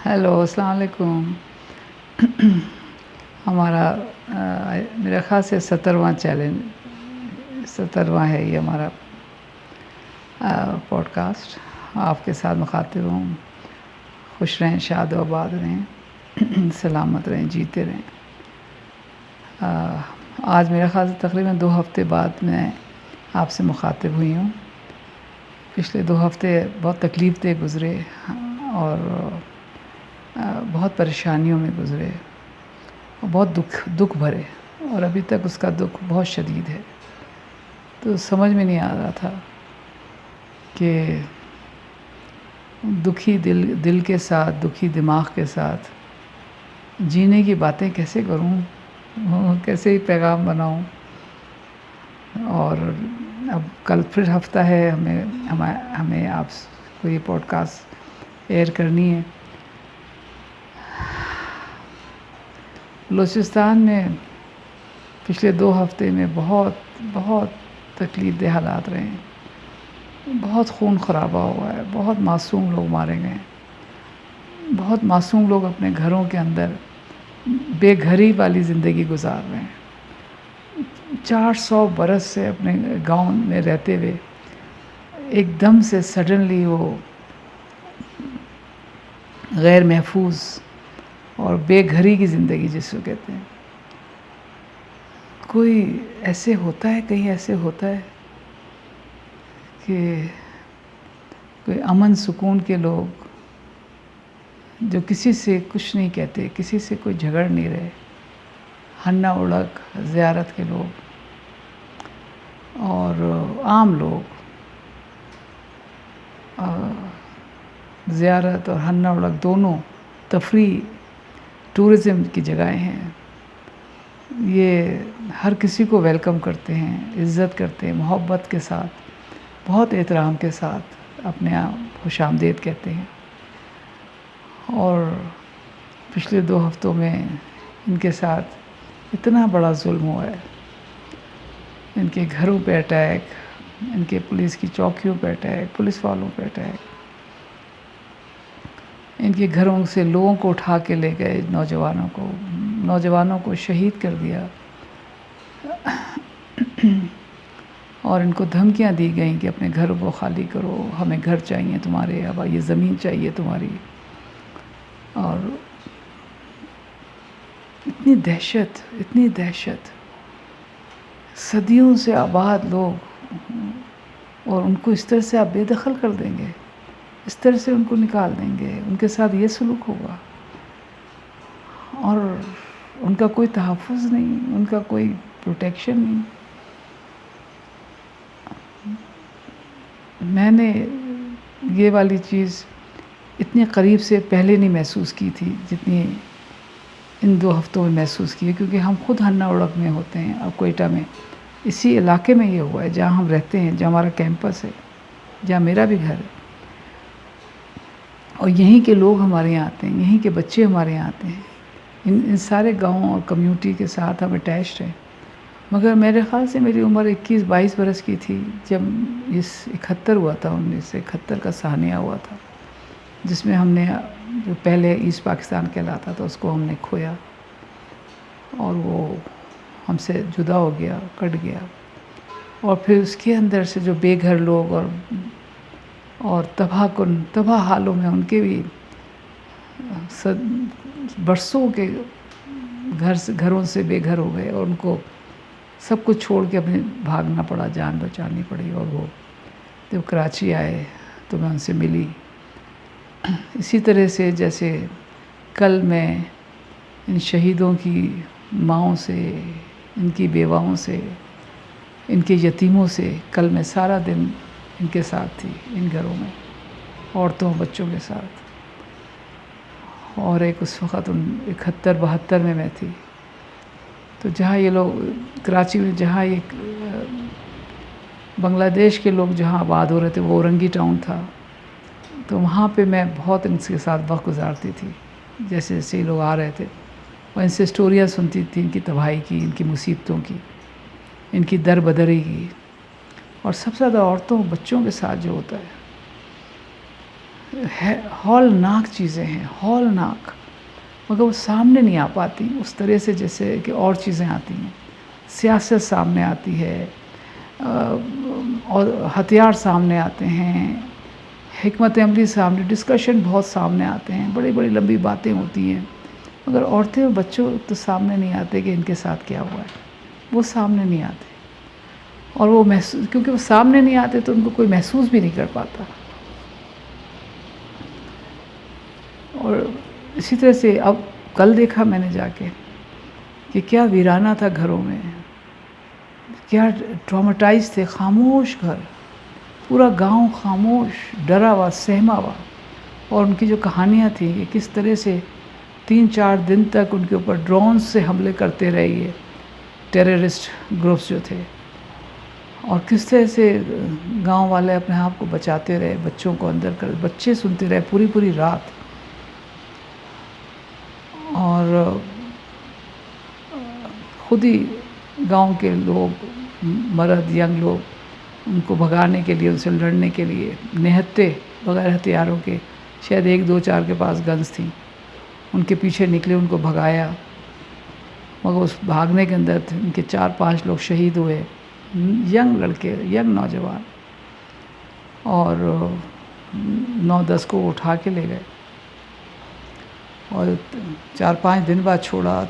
Hello, السلام علیکم۔ ہمارا میرا خیال سے 17واں ہے یہ ہمارا پوڈ کاسٹ۔ آپ کے ساتھ مخاطب ہوں۔ خوش رہیں، شاد و آباد رہیں، سلامت رہیں، جیتے رہیں۔ آج میرا خیال سے تقریباً 2 ہفتے بعد میں آپ سے مخاطب ہوئی ہوں۔ پچھلے 2 ہفتے بہت تکلیف دہ گزرے اور بہت پریشانیوں میں گزرے، بہت دکھ بھرے، اور ابھی تک اس کا دکھ بہت شدید ہے۔ تو سمجھ میں نہیں آ رہا تھا کہ دکھی دل کے ساتھ، دکھی دماغ کے ساتھ جینے کی باتیں کیسے کروں، کیسے ہی پیغام بناؤں۔ اور اب کل پھر ہفتہ ہے، ہمیں آپ کو یہ پوڈ کاسٹ ایئر کرنی ہے۔ بلوچستان میں پچھلے 2 ہفتے میں بہت تکلیف دہ حالات رہے ہیں۔ بہت خون خرابہ ہوا ہے، بہت معصوم لوگ مارے گئے ہیں، بہت معصوم لوگ اپنے گھروں کے اندر بے گھری والی زندگی گزار رہے ہیں۔ 400 برس سے اپنے گاؤں میں رہتے ہوئے ایک دم سے سڈنلی وہ غیر محفوظ اور بے گھری کی زندگی جس کو کہتے ہیں۔ کوئی ایسے ہوتا ہے، کہیں ایسے ہوتا ہے کہ کوئی امن سکون کے لوگ جو کسی سے کچھ نہیں کہتے، کسی سے کوئی جھگڑ نہیں رہے، ہنہ اڑک زیارت کے لوگ اور عام لوگ، زیارت اور ہنہ اڑک دونوں تفریح ٹورزم کی جگہیں ہیں۔ یہ ہر کسی کو ویلکم کرتے ہیں، عزت کرتے ہیں، محبت کے ساتھ، بہت احترام کے ساتھ اپنے آپ خوش آمدید کہتے ہیں۔ اور پچھلے 2 ہفتوں میں ان کے ساتھ اتنا بڑا ظلم ہوا ہے، ان کے گھروں پہ اٹیک، ان کے پولیس کی چوکیوں پہ اٹیک، پولیس والوں پہ اٹیک، ان کے گھروں سے لوگوں کو اٹھا کے لے گئے، نوجوانوں کو شہید کر دیا، اور ان کو دھمکیاں دی گئیں کہ اپنے گھروں کو خالی کرو، ہمیں گھر چاہیے تمہارے، اب یہ زمین چاہیے تمہاری۔ اور اتنی دہشت، صدیوں سے آباد لوگ، اور ان کو اس طرح سے آپ بے دخل کر دیں گے، اس طرح سے ان کو نکال دیں گے، ان کے ساتھ یہ سلوک ہوگا، اور ان کا کوئی تحفظ نہیں، ان کا کوئی پروٹیکشن نہیں۔ میں نے یہ والی چیز اتنی قریب سے پہلے نہیں محسوس کی تھی جتنی ان 2 ہفتوں میں محسوس کی ہے، کیونکہ ہم خود ہنہ اڑک میں ہوتے ہیں، اور کوئٹہ میں اسی علاقے میں یہ ہوا ہے جہاں ہم رہتے ہیں، جہاں ہمارا کیمپس ہے، جہاں میرا بھی گھر ہے، اور یہیں کے لوگ ہمارے یہاں آتے ہیں، یہیں کے بچے ہمارے یہاں آتے ہیں۔ ان سارے گاؤں اور کمیونٹی کے ساتھ ہم اٹیچڈ ہیں۔ مگر میرے خیال سے میری عمر 21-22 برس کی تھی جب 71 ہوا تھا، 1971 کا سہانیہ ہوا تھا، جس میں ہم نے جو پہلے ایسٹ پاکستان کہلاتا تھا اس کو ہم نے کھویا، اور وہ ہم سے جدا ہو گیا، کٹ گیا۔ اور پھر اس کے اندر سے جو بے گھر لوگ اور تباہ حالوں میں ان کے بھی برسوں کے گھروں سے بے گھر ہو گئے، اور ان کو سب کچھ چھوڑ کے اپنے بھاگنا پڑا، جان بچانی پڑی۔ اور وہ جب کراچی آئے تو میں ان سے ملی، اسی طرح سے جیسے کل میں ان شہیدوں کی ماؤں سے، ان کی بیواؤں سے، ان کے یتیموں سے کل میں سارا دن ان کے ساتھ تھی، ان گھروں میں عورتوں بچوں کے ساتھ۔ اور اس وقت 71-72 میں تھی، تو جہاں یہ لوگ کراچی میں، جہاں یہ بنگلہ دیش کے لوگ جہاں آباد ہو رہے تھے، وہ اورنگی ٹاؤن تھا، تو وہاں پہ میں بہت ان کے ساتھ وقت گزارتی تھی۔ جیسے یہ لوگ آ رہے تھے، اور ان سے اسٹوریاں سنتی تھی، ان کی تباہی کی، ان کی مصیبتوں کی، ان کی دربدری کی، اور سب سے زیادہ عورتوں بچوں کے ساتھ جو ہوتا ہے۔ ہولناک چیزیں ہیں، ہولناک، مگر وہ سامنے نہیں آ پاتی اس طرح سے جیسے کہ اور چیزیں آتی ہیں۔ سیاست سامنے آتی ہے، اور ہتھیار سامنے آتے ہیں، حکمت عملی سامنے، ڈسکشن بہت سامنے آتے ہیں، بڑی بڑی لمبی باتیں ہوتی ہیں، مگر عورتیں اور بچوں تو سامنے نہیں آتے کہ ان کے ساتھ کیا ہوا ہے، وہ سامنے نہیں آتے، اور وہ محسوس، کیونکہ وہ سامنے نہیں آتے تو ان کو کوئی محسوس بھی نہیں کر پاتا۔ اور اسی طرح سے اب کل دیکھا میں نے جا کے کہ کیا ویرانہ تھا گھروں میں، کیا ٹرامیٹائز تھے، خاموش گھر، پورا گاؤں خاموش، ڈرا ہوا، سہما ہوا، اور ان کی جو کہانیاں تھیں کہ کس طرح سے 3-4 دن تک ان کے اوپر ڈرون سے حملے کرتے رہے یہ ٹیررسٹ گروپس جو تھے، اور کس طرح سے گاؤں والے اپنے آپ کو بچاتے رہے، بچوں کو اندر کر، بچے سنتے رہے پوری پوری رات، اور خود ہی گاؤں کے لوگ، مرد، ینگ لوگ ان کو بھگانے کے لیے، ان سے لڑنے کے لیے نہتے بغیر ہتھیاروں کے، شاید 1-2-4 کے پاس گنز تھیں، ان کے پیچھے نکلے، ان کو بھگایا، مگر اس بھاگنے کے اندر ان کے 4-5 لوگ شہید ہوئے، ینگ لڑکے، ینگ نوجوان، اور 9-10 کو اٹھا کے لے گئے، اور 4-5 دن بعد چھوڑا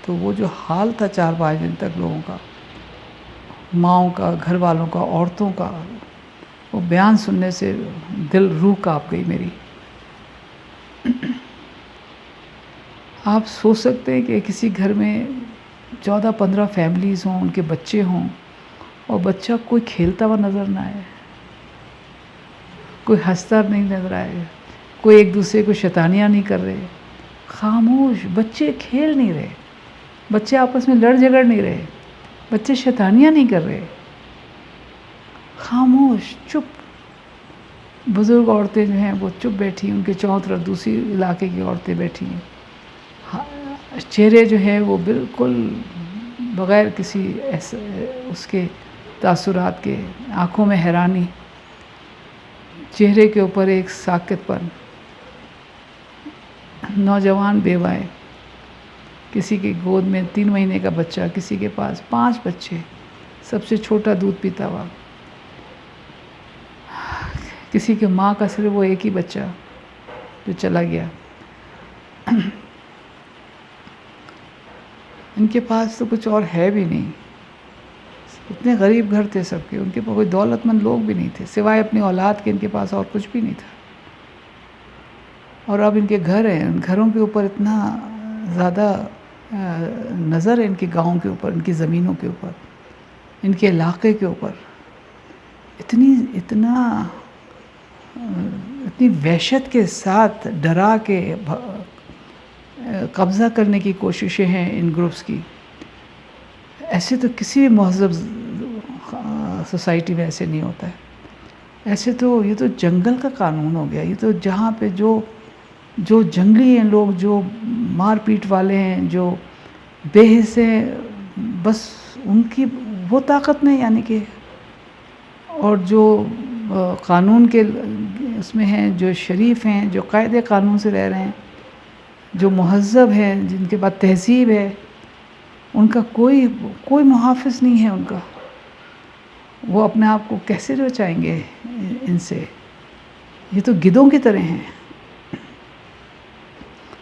تو وہ جو حال تھا 4-5 دن تک لوگوں کا، ماؤں کا، گھر والوں کا، عورتوں کا، وہ بیان سننے سے دل، روح کانپ گئی میری۔ آپ سوچ سکتے ہیں کہ کسی گھر میں 14-15 فیملیز ہوں، ان کے بچے ہوں، اور بچہ کوئی کھیلتا ہوا نظر نہ آئے، کوئی ہنستا نہیں نظر آئے، کوئی ایک دوسرے کو شیطانیاں نہیں کر رہے، خاموش، بچے کھیل نہیں رہے، بچے آپس میں لڑ جھگڑ نہیں رہے، بچے شیطانیاں نہیں کر رہے، خاموش، چپ، بزرگ عورتیں جو ہیں وہ چپ بیٹھی، ان کے چاروں طرف دوسری علاقے کی عورتیں بیٹھی ہیں، چہرے جو ہیں وہ بالکل بغیر کسی اس کے تاثرات کے، آنکھوں میں حیرانی، چہرے کے اوپر ایک ساکت پن، نوجوان بیوائیں، کسی کی گود میں 3 مہینے کا بچہ، کسی کے پاس 5 بچے، سب سے چھوٹا دودھ پیتا ہوا، کسی کے ماں کا صرف وہ ایک ہی بچہ جو چلا گیا، ان کے پاس تو کچھ اور ہے بھی نہیں، اتنے غریب گھر تھے سب کے، ان کے پاس کوئی دولت مند لوگ بھی نہیں تھے، سوائے اپنی اولاد کے ان کے پاس اور کچھ بھی نہیں تھا، اور اب ان کے گھر ہیں، ان گھروں کے اوپر اتنا زیادہ نظر ہے، ان کے گاؤں کے اوپر، ان کی زمینوں کے اوپر، ان کے علاقے کے اوپر، اتنی وحشت کے ساتھ ڈرا کے قبضہ کرنے کی کوششیں ہیں ان گروپس کی، ایسے تو کسی بھی مہذب سوسائٹی میں ایسے نہیں ہوتا ہے، ایسے تو یہ تو جنگل کا قانون ہو گیا، یہ تو جہاں پہ جو جنگلی ہیں لوگ، جو مار پیٹ والے ہیں، جو بے حس ہیں، بس ان کی وہ طاقت نہیں، یعنی کہ، اور جو قانون کے اس میں ہیں، جو شریف ہیں، جو قاعدے قانون سے رہ رہے ہیں، جو مہذب ہیں، جن کے بعد تہذیب ہے، ان کا کوئی محافظ نہیں ہے ان کا، وہ اپنے آپ کو کیسے بچائیں گے ان سے؟ یہ تو گدھوں کی طرح ہیں،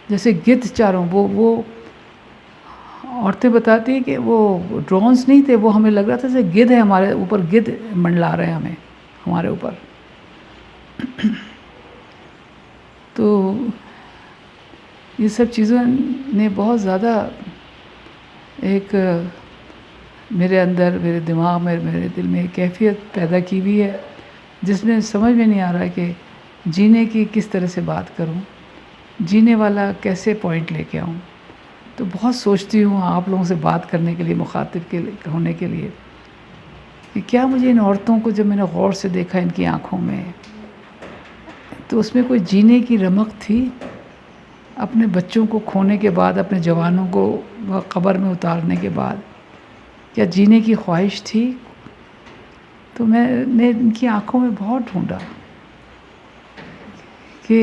جیسے گدھ چاروں، وہ عورتیں بتاتی ہیں کہ وہ ڈرونز نہیں تھے، وہ ہمیں لگ رہا تھا جیسے گدھ ہے، ہمارے اوپر گدھ منڈلا رہے ہیں، ہمارے اوپر۔ تو یہ سب چیزوں نے بہت زیادہ ایک میرے اندر، میرے دماغ میں، میرے دل میں ایک کیفیت پیدا کی ہوئی ہے، جس میں سمجھ میں نہیں آ رہا ہے کہ جینے کی کس طرح سے بات کروں، جینے والا کیسے پوائنٹ لے کے آؤں۔ تو بہت سوچتی ہوں آپ لوگوں سے بات کرنے کے لیے، مخاطب کے ہونے کے لیے، کہ کیا مجھے ان عورتوں کو جب میں نے غور سے دیکھا ان کی آنکھوں میں، تو اس میں کوئی جینے کی رمق تھی؟ اپنے بچوں کو کھونے کے بعد، اپنے جوانوں کو قبر میں اتارنے کے بعد، کیا جینے کی خواہش تھی؟ تو میں نے ان کی آنکھوں میں بہت ڈھونڈا کہ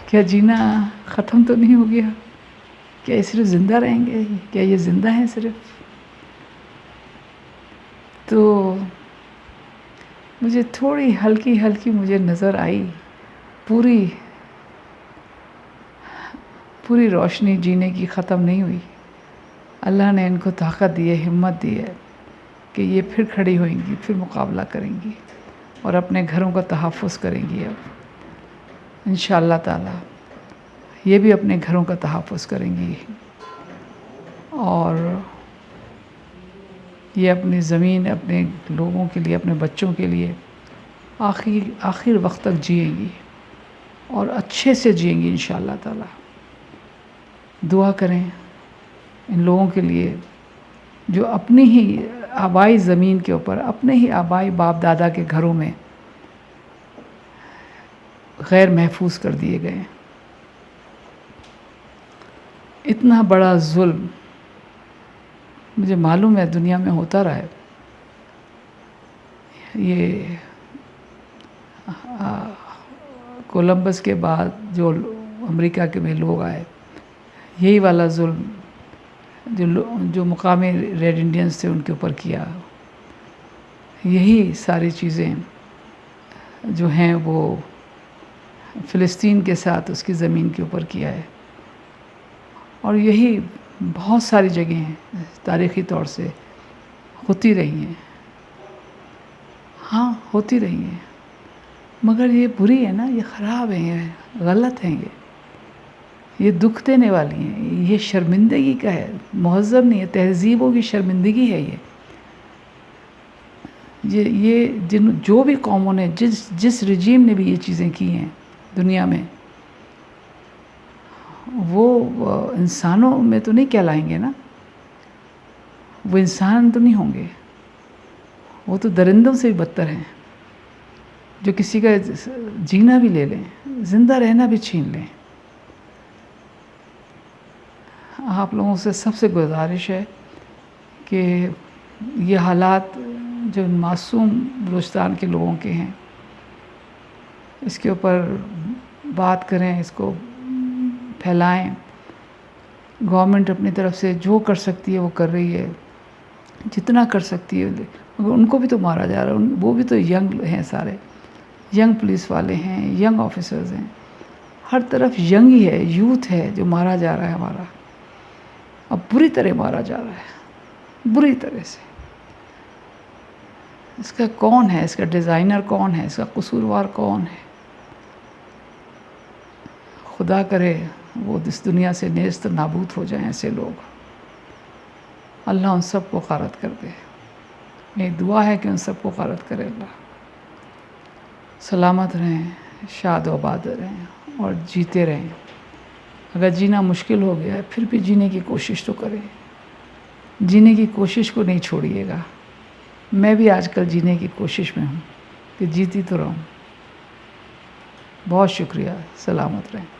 کیا جینا ختم تو نہیں ہو گیا؟ کیا یہ صرف زندہ رہیں گے؟ کیا یہ زندہ ہیں صرف؟ تو مجھے تھوڑی ہلکی مجھے نظر آئی، پوری روشنی جینے کی ختم نہیں ہوئی۔ اللہ نے ان کو طاقت دی ہے، ہمت دی ہے کہ یہ پھر کھڑی ہوئیں گی، پھر مقابلہ کریں گی اور اپنے گھروں کا تحفظ کریں گی۔ اب انشاءاللہ تعالی یہ بھی اپنے گھروں کا تحفظ کریں گی اور یہ اپنی زمین اپنے لوگوں کے لیے، اپنے بچوں کے لیے آخر وقت تک جئیں گی اور اچھے سے جئیں گی انشاءاللہ تعالی۔ دعا کریں ان لوگوں کے لیے جو اپنی ہی آبائی زمین کے اوپر، اپنے ہی آبائی باپ دادا کے گھروں میں غیر محفوظ کر دیے گئے ہیں۔ اتنا بڑا ظلم مجھے معلوم ہے دنیا میں ہوتا رہا ہے۔ یہ کولمبس کے بعد جو امریکہ کے میں لوگ آئے، یہی والا ظلم جو مقامی ریڈ انڈینز تھے ان کے اوپر کیا، یہی ساری چیزیں جو ہیں وہ فلسطین کے ساتھ اس کی زمین کے اوپر کیا ہے، اور یہی بہت ساری جگہیں ہیں تاریخی طور سے ہوتی رہی ہیں۔ ہاں ہوتی رہی ہیں، مگر یہ بری ہے نا، یہ خراب ہیں، یہ غلط ہیں، یہ دکھ دینے والی ہیں، یہ شرمندگی کا ہے، مہذب نہیں ہے، تہذیبوں کی شرمندگی ہے یہ جو بھی قوموں نے جس رجیم نے بھی یہ چیزیں کی ہیں دنیا میں، وہ انسانوں میں تو نہیں کہلائیں گے نا، وہ انسان تو نہیں ہوں گے، وہ تو درندوں سے بھی بدتر ہیں، جو کسی کا جینا بھی لے لیں، زندہ رہنا بھی چھین لیں۔ آپ لوگوں سے سب سے گزارش ہے کہ یہ حالات جو معصوم بلوچستان کے لوگوں کے ہیں، اس کے اوپر بات کریں، اس کو پھیلائیں۔ گورنمنٹ اپنی طرف سے جو کر سکتی ہے وہ کر رہی ہے، جتنا کر سکتی ہے، مگر ان کو بھی تو مارا جا رہا ہے، وہ بھی تو ینگ ہیں، سارے ینگ پولیس والے ہیں، ینگ آفیسرز ہیں، ہر طرف ینگ ہی ہے، یوتھ ہے جو مارا جا رہا ہے ہمارا، اب بری طرح مارا جا رہا ہے، بری طرح سے۔ اس کا کون ہے، اس کا ڈیزائنر کون ہے، اس کا قصوروار کون ہے؟ خدا کرے وہ اس دنیا سے نیست نابود ہو جائیں ایسے لوگ، اللہ ان سب کو غارت کر دے۔ میری دعا ہے کہ ان سب کو غارت کرے اللہ۔ سلامت رہیں، شاد و آباد رہیں اور جیتے رہیں۔ اگر جینا مشکل ہو گیا ہے پھر بھی جینے کی کوشش تو کریں، جینے کی کوشش کو نہیں چھوڑیے گا۔ میں بھی آج کل جینے کی کوشش میں ہوں کہ جیتی تو رہوں۔ بہت شکریہ، سلامت رہیں۔